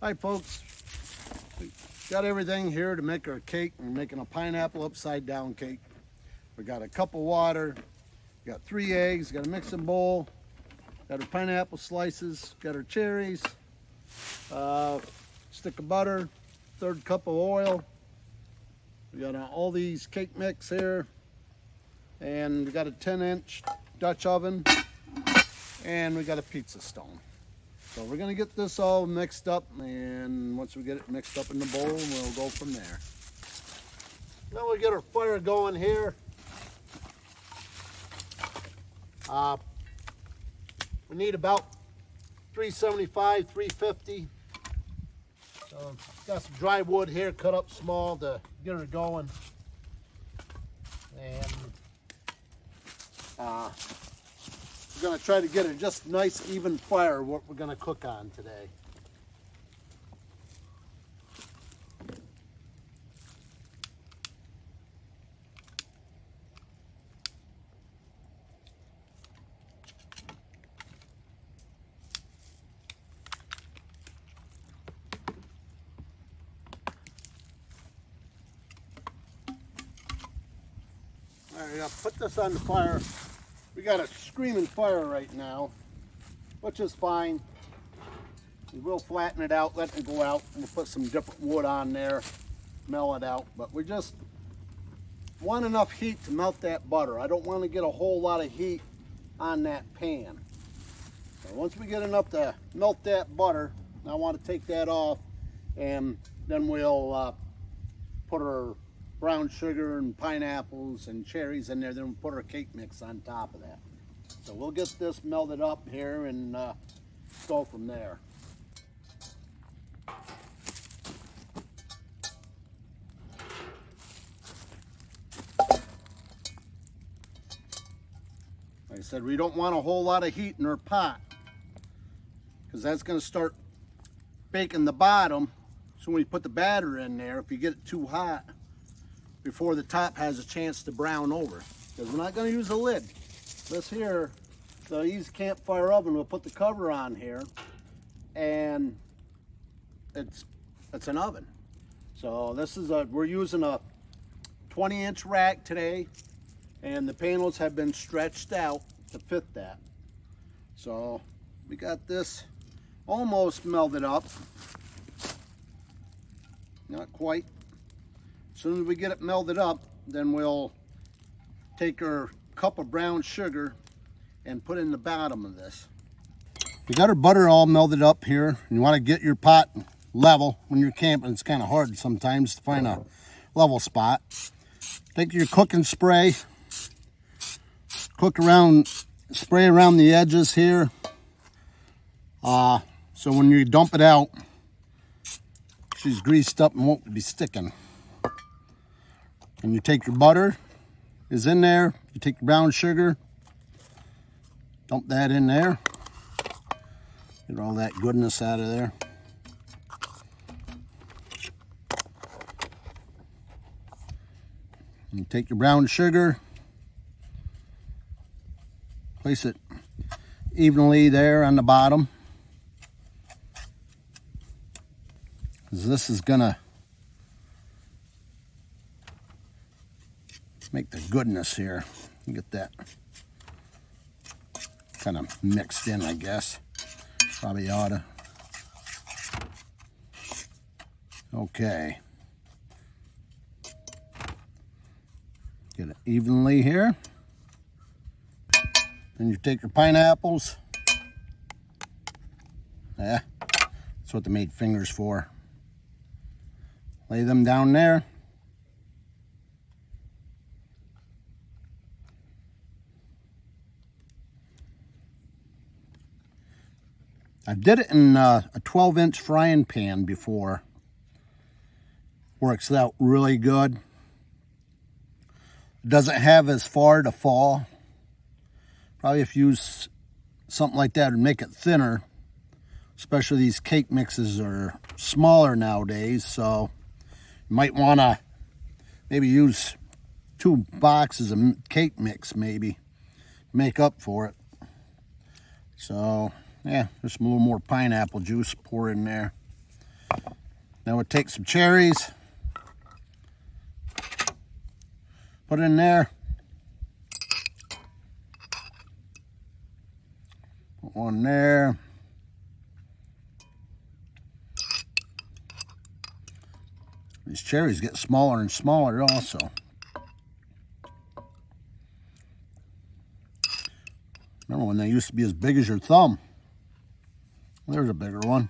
Hi folks, we got everything here to make our cake. We're making a pineapple upside down cake. We got a cup of water, got 3 eggs, got a mixing bowl, got our pineapple slices, got our cherries, stick of butter, 1/3 cup of oil. We got all these cake mix here, and we got a 10-inch Dutch oven, and we got a pizza stone. So we're gonna get this all mixed up, and once we get it mixed up in the bowl, we'll go from there. Now we get our fire going here. We need about 375, 350. So got some dry wood here cut up small to get her going. And we're going to try to get a just nice even fire what we're going to cook on today. All right, I'll put this on the fire. We got a screaming fire right now, which is fine. We will flatten it out, let it go out, and we'll put some different wood on there, mellow it out. But we just want enough heat to melt that butter. I don't want to get a whole lot of heat on that pan. So once we get enough to melt that butter, I want to take that off, and then we'll put our brown sugar and pineapples and cherries in there, then we'll put our cake mix on top of that. So we'll get this melted up here and go from there. Like I said, we don't want a whole lot of heat in our pot, because that's going to start baking the bottom. So when you put the batter in there, if you get it too hot before the top has a chance to brown over, because we're not going to use a lid. This here, the EZ Campfire Oven, we'll put the cover on here, and it's an oven. So this is we're using a 20-inch rack today, and the panels have been stretched out to fit that. So we got this almost melted up, not quite. As soon as we get it melted up, then we'll take our cup of brown sugar and put in the bottom of this. We got our butter all melted up here. You want to get your pot level when you're camping. It's kind of hard sometimes to find a level spot. Take your cooking spray, spray around the edges here. So when you dump it out, she's greased up and won't be sticking. And you take your butter is in there, you take your brown sugar, dump that in there, get all that goodness out of there. You take your brown sugar, place it evenly there on the bottom, because this is gonna make the goodness here. Get that kind of mixed in, I guess. Probably oughta. Okay. Get it evenly here. Then you take your pineapples. Yeah, that's what they made fingers for. Lay them down there. I did it in a 12-inch frying pan before. Works out really good. Doesn't have as far to fall. Probably if you use something like that, it'd make it thinner. Especially these cake mixes are smaller nowadays, so you might want to maybe use 2 boxes of cake mix, maybe make up for it. So yeah, just a little more pineapple juice, pour in there. Now we'll take some cherries, put it in there. Put one there. These cherries get smaller and smaller also. Remember when they used to be as big as your thumb? There's a bigger one.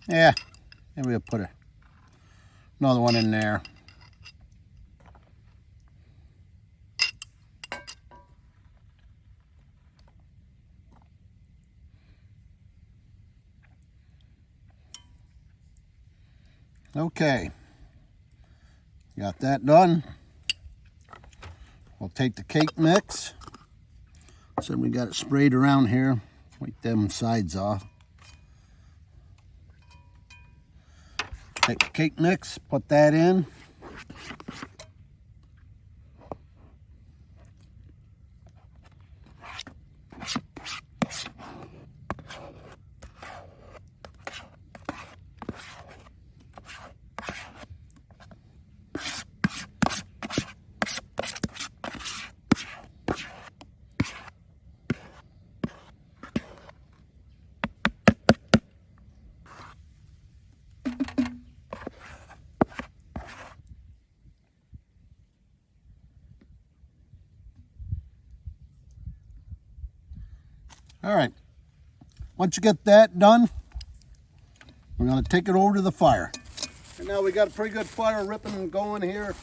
Yeah, maybe we'll put another one in there. Okay, got that done. We'll take the cake mix. So we got it sprayed around here. Wipe them sides off. Take the cake mix, put that in. All right, once you get that done, we're gonna take it over to the fire. And now we got a pretty good fire ripping and going here.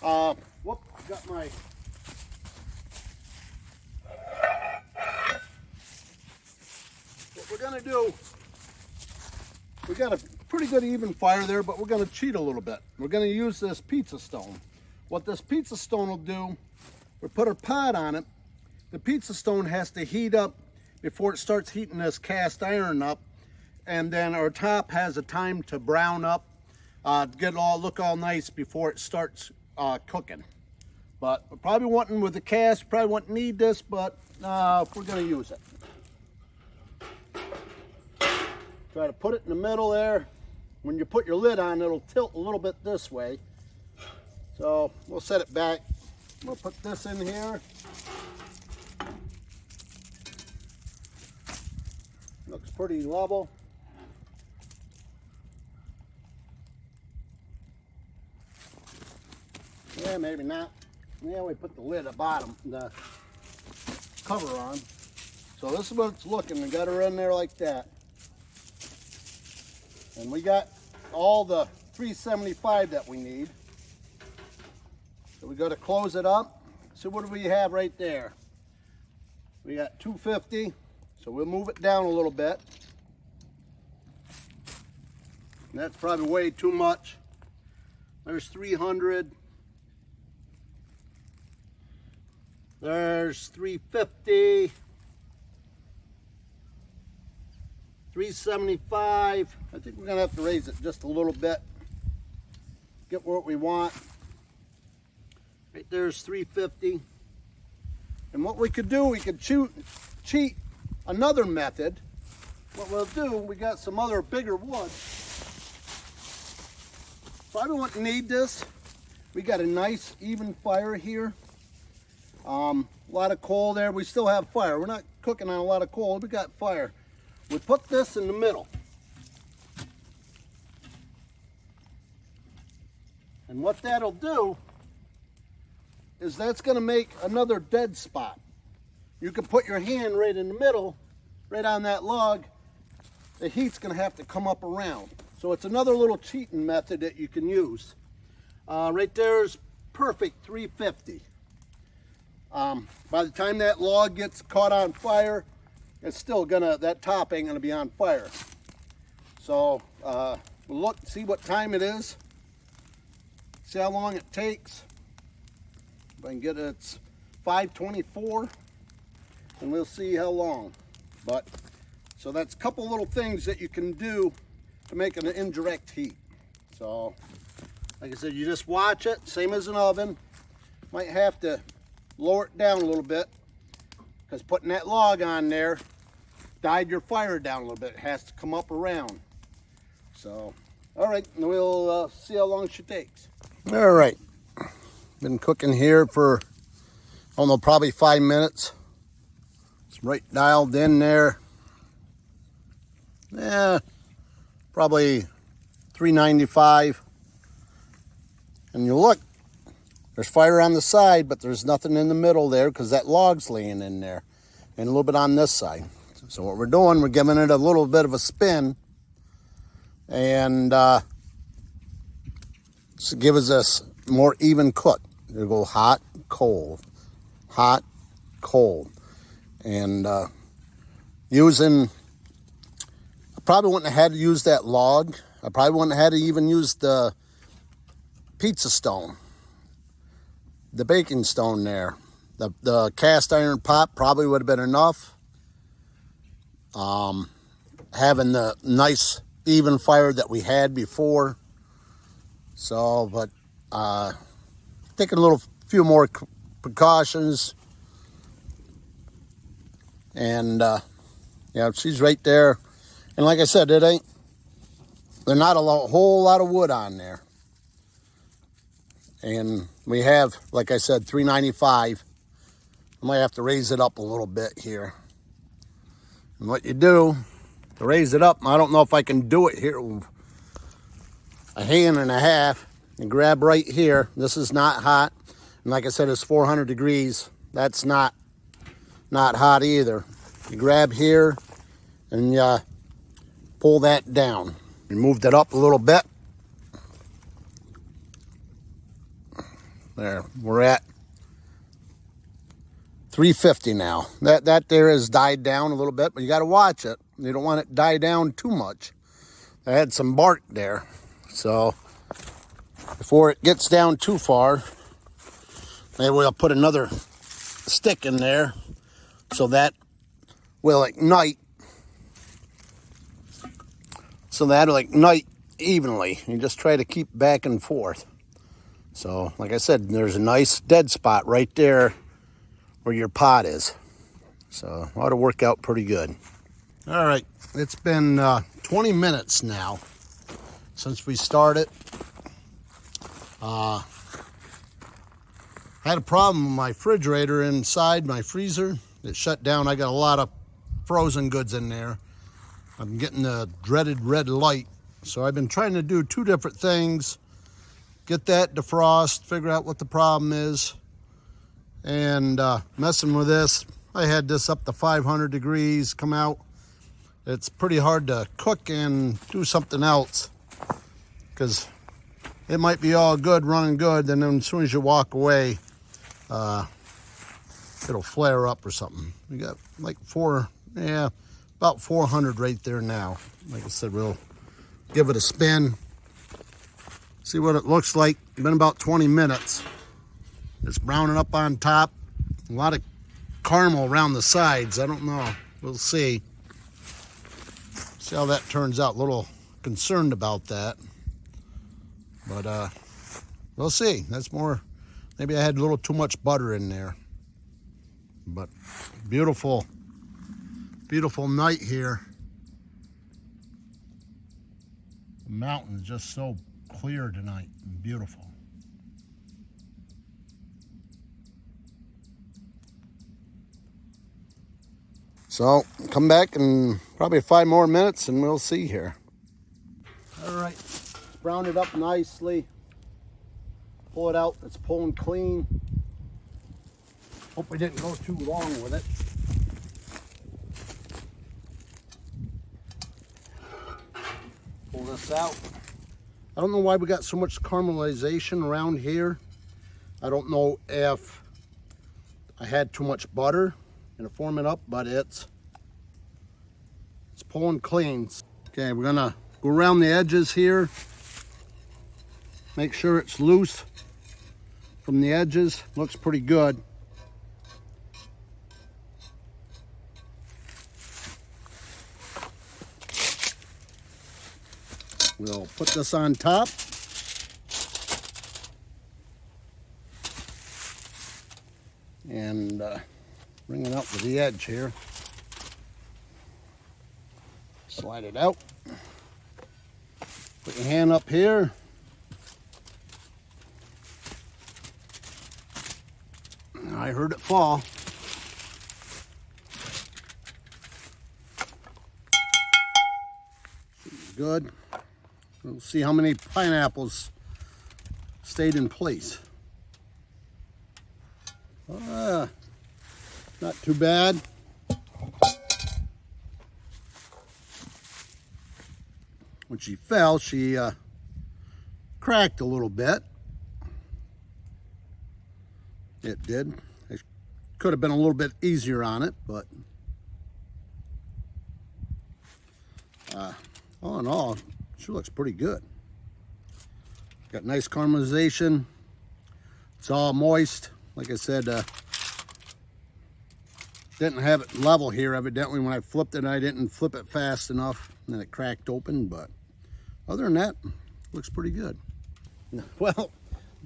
Whoop, got my... What we're gonna do, we got a pretty good even fire there, but we're gonna cheat a little bit. We're gonna use this pizza stone. What this pizza stone will do, we put our pot on it. The pizza stone has to heat up before it starts heating this cast iron up, and then our top has a time to brown up, get it all look all nice before it starts cooking. But we probably wouldn't with the cast, probably wouldn't need this, but we're gonna use it. Try to put it in the middle there. When you put your lid on, it'll tilt a little bit this way. So we'll set it back. We'll put this in here. Looks pretty level. Yeah, maybe not. Yeah, we put the lid at the bottom, the cover on. So this is what it's looking. We got her in there like that. And we got all the 375 that we need. So we got to close it up. So what do we have right there? We got 250. So we'll move it down a little bit. And that's probably way too much. There's 300. There's 350. 375. I think we're gonna have to raise it just a little bit. Get what we want. Right there's 350. And what we could do, we could cheat another method. What we'll do, we got some other bigger wood. Probably won't need this. We got a nice even fire here. A lot of coal there. We still have fire. We're not cooking on a lot of coal. We got fire. We put this in the middle. And what that'll do is that's going to make another dead spot. You can put your hand right in the middle, right on that log. The heat's going to have to come up around. So it's another little cheating method that you can use. Right there is perfect 350. By the time that log gets caught on fire, it's still gonna, that top ain't gonna be on fire. So we'll look, see what time it is. See how long it takes. If I can get it, it's 5:24, and we'll see how long. But so that's a couple little things that you can do to make an indirect heat. So like I said, you just watch it, same as an oven. Might have to lower it down a little bit because putting that log on there died your fire down a little bit. It has to come up around. So, all right, and we'll see how long she takes. All right, been cooking here for, I don't know, probably 5 minutes. It's right dialed in there. Yeah, probably 395. And you look, there's fire on the side, but there's nothing in the middle there because that log's laying in there. And a little bit on this side. So what we're doing, we're giving it a little bit of a spin. And to give us this more even cook. It'll go hot, cold, hot, cold. And using, I probably wouldn't have had to use that log. I probably wouldn't have had to even use the pizza stone, the baking stone there. The cast iron pot probably would have been enough. Having the nice even fire that we had before. So, but taking a few more precautions. And yeah, she's right there. And like I said, there's not a whole lot of wood on there. And we have, like I said, 395. I might have to raise it up a little bit here. And what you do to raise it up, I don't know if I can do it here, a hand and a half, and grab right here. This is not hot. And like I said, it's 400 degrees. That's not hot either. You grab here and you pull that down. We moved it up a little bit. There, we're at 350 now. That there has died down a little bit, but you got to watch it. You don't want it to die down too much. I had some bark there, so before it gets down too far, maybe we'll put another stick in there so that will ignite. So that'll ignite evenly. You just try to keep back and forth. So, like I said, there's a nice dead spot right there where your pot is. So, ought to work out pretty good. All right, it's been 20 minutes now since we started. Had a problem with my refrigerator inside my freezer. It shut down. I got a lot of frozen goods in there. I'm getting the dreaded red light. So I've been trying to do 2 different things. Get that defrost, figure out what the problem is. And messing with this, I had this up to 500 degrees, come out. It's pretty hard to cook and do something else because it might be all good, running good, and then as soon as you walk away, it'll flare up or something. We got like about 400 right there now. Like I said, we'll give it a spin, see what it looks like. It's been about 20 minutes. It's browning up on top. A lot of caramel around the sides. I don't know. We'll see. See how that turns out. A little concerned about that. But we'll see. That's more, maybe I had a little too much butter in there. But beautiful, beautiful night here. The mountain is just so clear tonight and beautiful. So come back in probably 5 more minutes and we'll see here. All right, brown it up nicely. Pull it out, it's pulling clean. Hope we didn't go too long with it. Pull this out. I don't know why we got so much caramelization around here. I don't know if I had too much butter and it formed it up, but it's pulling clean. Okay, we're gonna go around the edges here. Make sure it's loose from the edges. Looks pretty good. We'll put this on top. And Bring it out to the edge here. Slide it out. Put your hand up here. I heard it fall. Good. We'll see how many pineapples stayed in place. Not too bad. When she fell, she cracked a little bit. It did. It could have been a little bit easier on it, but all in all, she looks pretty good. Got nice caramelization. It's all moist. Like I said, didn't have it level here. Evidently, when I flipped it, I didn't flip it fast enough, and then it cracked open. But other than that, looks pretty good. Well,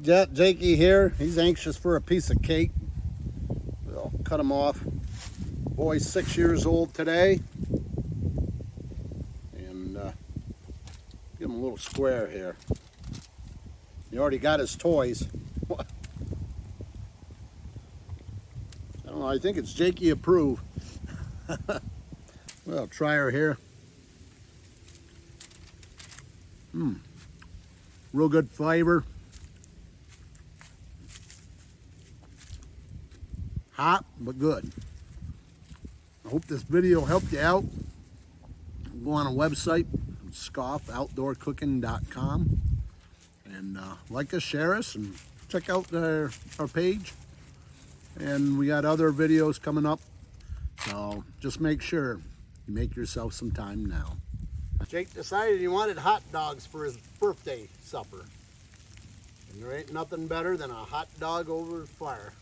Jakey here, he's anxious for a piece of cake. I'll cut him off. Boy's 6 years old today. And give him a little square here. He already got his toys. I don't know, I think it's Jakey approved. Well, try her here. Real good flavor. Hot, but good. I hope this video helped you out. Go on a website, SCOFFoutdoorcooking.com, and like us, share us, and check out our page. And we got other videos coming up, so just make sure you make yourself some time now. Jake decided he wanted hot dogs for his birthday supper. And there ain't nothing better than a hot dog over the fire.